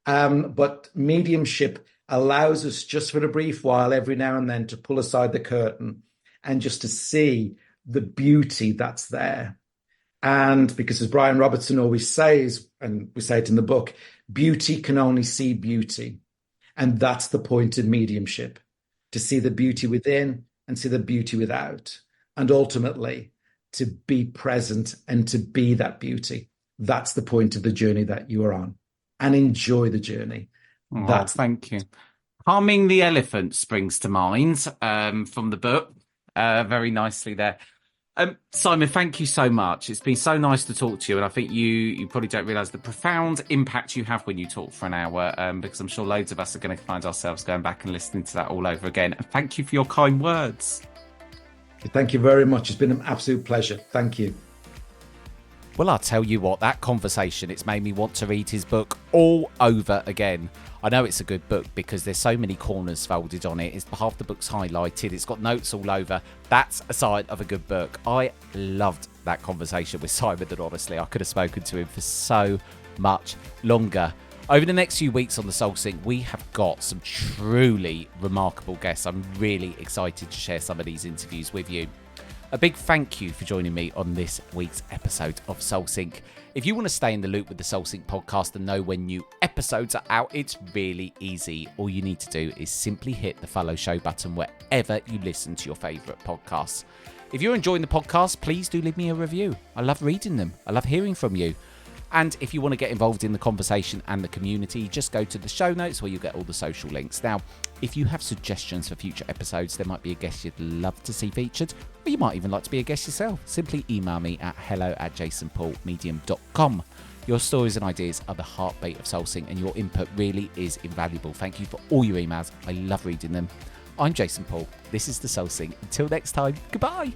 But mediumship allows us, just for a brief while, every now and then, to pull aside the curtain and just to see the beauty that's there. And because, as Brian Robertson always says, and we say it in the book, beauty can only see beauty. And that's the point of mediumship, to see the beauty within and see the beauty without. And ultimately, to be present and to be that beauty. That's the point of the journey that you are on. And enjoy the journey. Thank you. Harming the Elephant springs to mind from the book. Very nicely there. Simon, thank you so much. It's been so nice to talk to you, and I think you probably don't realise the profound impact you have when you talk for an hour, because I'm sure loads of us are going to find ourselves going back and listening to that all over again. And thank you for your kind words. Thank you very much. It's been an absolute pleasure. Thank you. Well, I'll tell you what, that conversation, it's made me want to read his book all over again. I know it's a good book because there's so many corners folded on it. It's half the book's highlighted. It's got notes all over. That's a sign of a good book. I loved that conversation with Simon, and honestly, I could have spoken to him for so much longer. Over the next few weeks on the Soul Sync, we have got some truly remarkable guests. I'm really excited to share some of these interviews with you. A big thank you for joining me on this week's episode of Soul Sync. If you want to stay in the loop with the Soul Sync podcast and know when new episodes are out, it's really easy. All you need to do is simply hit the follow show button wherever you listen to your favourite podcasts. If you're enjoying the podcast, please do leave me a review. I love reading them. I love hearing from you. And if you want to get involved in the conversation and the community, just go to the show notes where you get all the social links. Now, if you have suggestions for future episodes, there might be a guest you'd love to see featured, or you might even like to be a guest yourself. Simply email me at hello@jasonpaulmedium.com. Your stories and ideas are the heartbeat of Soulsync, and your input really is invaluable. Thank you for all your emails. I love reading them. I'm Jason Paul. This is the Soulsync. Until next time, goodbye.